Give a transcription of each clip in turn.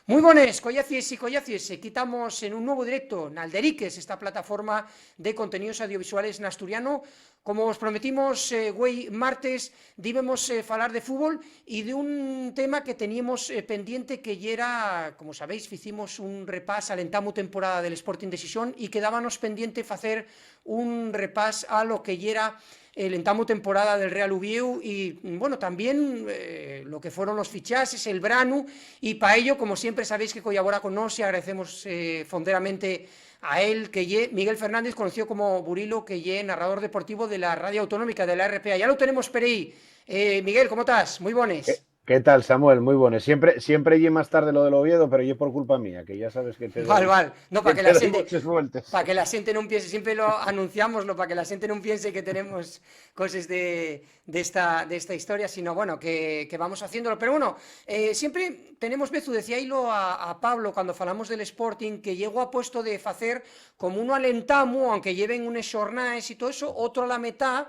Muy buenas, collacies y collacies. Quitamos en un nuevo directo en Alderiques, esta plataforma de contenidos audiovisuales en asturiano. Como os prometimos, güey, martes, debemos falar de fútbol y de un tema que teníamos pendiente que ya era, como sabéis, hicimos un repás al entamo temporada del Sporting de Sisión y quedábamos pendiente hacer un repás a lo que ya era el entamo temporada del Real Uvieu y bueno, también lo que fueron los fichajes, el Branu, y para ello, como siempre sabéis que colabora con nos y agradecemos fonderamente a él, que ye Miguel Fernández, conocido como Burilo, que ye narrador deportivo de la radio autonómica de la RPA. Ya lo tenemos por ahí. Miguel, ¿cómo estás? Muy ¿Qué, buenos. qué tal, Samuel? Muy bueno. Siempre llegué más tarde lo del Oviedo, pero yo por culpa mía, que ya sabes que te Val, doy, val. No, que para que te la doy gente, muchas vueltas. para que la gente no piense, siempre lo anunciamos, no para que la gente no piense que tenemos cosas de esta historia, sino bueno, que vamos haciéndolo. Pero bueno, siempre tenemos vezu, decía hilo a Pablo cuando falamos del Sporting, que llegó a puesto de hacer como uno alentamo, aunque lleven unas jornadas y todo eso, otro a la mitad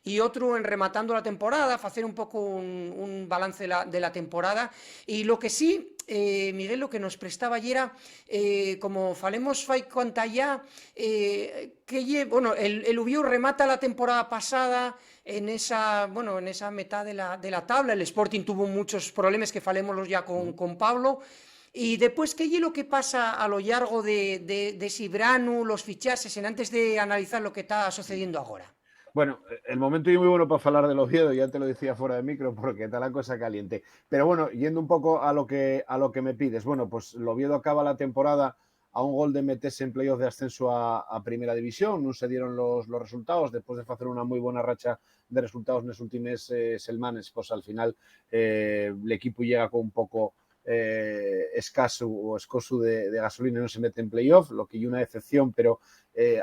y otro en rematando la temporada, hacer un poco un balance de la temporada. Y lo que sí, Miguel, lo que nos prestaba ayer era, como falemos fai cuanta ya, bueno, el Ubiu remata la temporada pasada en esa mitad de la tabla. El Sporting tuvo muchos problemas que falémoslos ya con Pablo. Y después, ¿qué es lo que pasa a lo largo de Sibranu, los fichajes, en antes de analizar lo que está sucediendo ahora? Bueno, el momento es muy bueno para hablar del Oviedo, ya te lo decía fuera de micro, porque está la cosa caliente. Pero bueno, yendo un poco a lo que me pides, bueno, pues el Oviedo acaba la temporada a un gol de meterse en playoff de ascenso a Primera División, no se dieron los resultados, después de hacer una muy buena racha de resultados en los últimos semanas, pues al final el equipo llega con un poco escaso o escoso de gasolina y no se mete en playoff, lo que hay una excepción, pero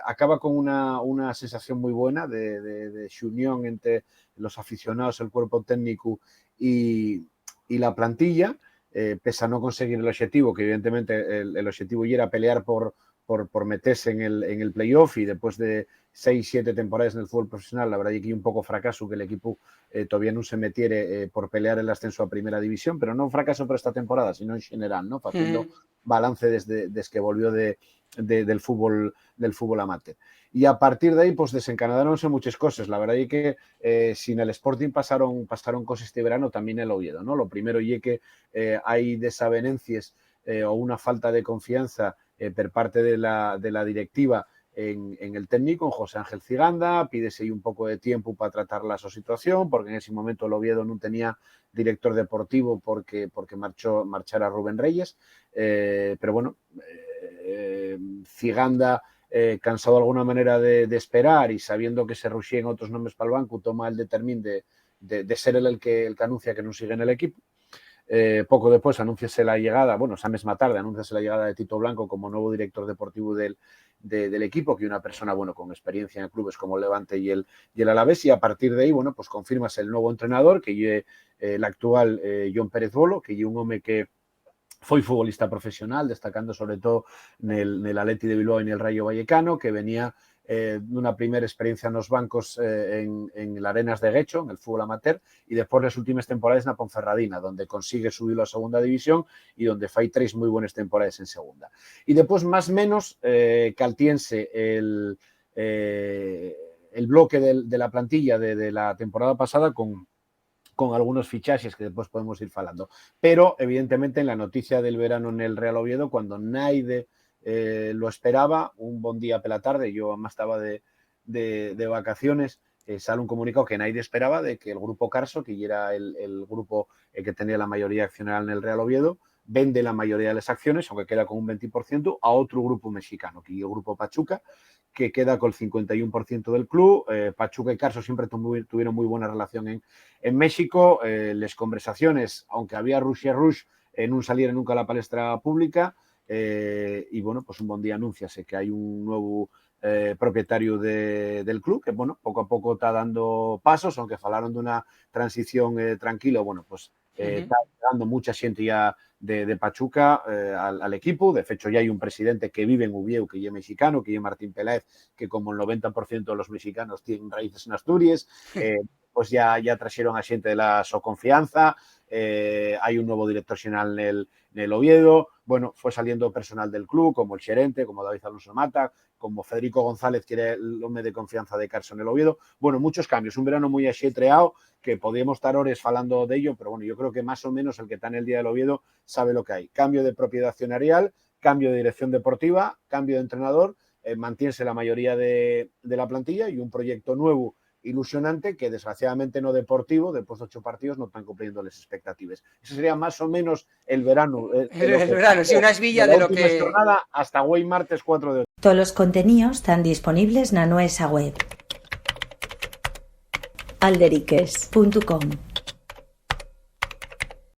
acaba con una sensación muy buena de unión entre los aficionados, el cuerpo técnico y la plantilla, pese a no conseguir el objetivo, que evidentemente el objetivo ya era pelear por meterse en el playoff, y después de 6, 7 temporadas en el fútbol profesional, la verdad es que hay un poco fracaso que el equipo todavía no se metiere por pelear el ascenso a Primera División, pero no un fracaso por esta temporada, sino en general, ¿no? Haciendo balance desde que volvió del fútbol amateur. Y a partir de ahí, pues desencadenaronse muchas cosas. La verdad es que sin el Sporting pasaron cosas este verano, también el Oviedo, ¿no? Lo primero es que hay desavenencias o una falta de confianza por parte de la directiva en el técnico, en José Ángel Ciganda. Pídese ahí un poco de tiempo para tratar la situación, porque en ese momento el Oviedo no tenía director deportivo porque marchara Rubén Reyes. Pero bueno, Ciganda, cansado de alguna manera de esperar y sabiendo que se rushían otros nombres para el banco, toma el determin de ser él el que anuncia que no sigue en el equipo. Poco después anunciase la llegada, bueno, esa misma tarde anunciase la llegada de Tito Blanco como nuevo director deportivo del equipo, que una persona, bueno, con experiencia en clubes como el Levante y el Alavés, y a partir de ahí, bueno, pues confirmas el nuevo entrenador, que es el actual John Pérez Bolo, que es un hombre que fue futbolista profesional, destacando sobre todo en el Atleti de Bilbao y en el Rayo Vallecano, que venía de una primera experiencia en los bancos en el Arenas de Guecho, en el fútbol amateur, y después las últimas temporadas en la Ponferradina, donde consigue subirlo a segunda división y donde fue 3 muy buenas temporadas en segunda. Y después, más o menos, caltiense el bloque de la plantilla de la temporada pasada con algunos fichajes que después podemos ir falando. Pero, evidentemente, en la noticia del verano en el Real Oviedo, cuando nadie lo esperaba, un buen día por la tarde, yo además estaba de vacaciones, sale un comunicado que nadie esperaba de que el grupo Carso, que ya era el grupo que tenía la mayoría accionaria en el Real Oviedo, vende la mayoría de las acciones, aunque queda con un 20%, a otro grupo mexicano, que es el grupo Pachuca, que queda con el 51% del club. Pachuca y Carso siempre tuvieron muy buena relación en México. Las conversaciones, aunque había rush y rush, no salieron nunca a la palestra pública. Y bueno, pues un buen día anunciase que hay un nuevo propietario del club, que bueno, poco a poco está dando pasos, aunque falaron de una transición tranquila. Bueno, pues está dando mucha gente ya de Pachuca al equipo. De hecho, ya hay un presidente que vive en Ubieu, que es mexicano, que es Martín Peláez, que como el 90% de los mexicanos tienen raíces en Asturias. Pues ya trajeron a gente de la su confianza. hay un nuevo director xeral nel Oviedo, bueno, fue saliendo personal del club, como el xerente, como David Alonso Mata, como Federico González, que era el home de confianza de Carso nel Oviedo. Bueno, muchos cambios, un verano moi axetreado, que podíamos estar horas falando de ello, pero bueno, yo creo que más o menos el que está en el día del Oviedo sabe lo que hay. Cambio de propiedad accionarial, cambio de dirección deportiva, cambio de entrenador, mantiense la mayoría de la plantilla y un proyecto nuevo ilusionante que desgraciadamente no deportivo, después de 8 partidos no están cumpliendo las expectativas. Ese sería más o menos el verano. El verano, sí, una esvilla de lo que... jornada hasta hoy martes 4 de octubre. Todos los contenidos están disponibles en nuestra web alderiques.com.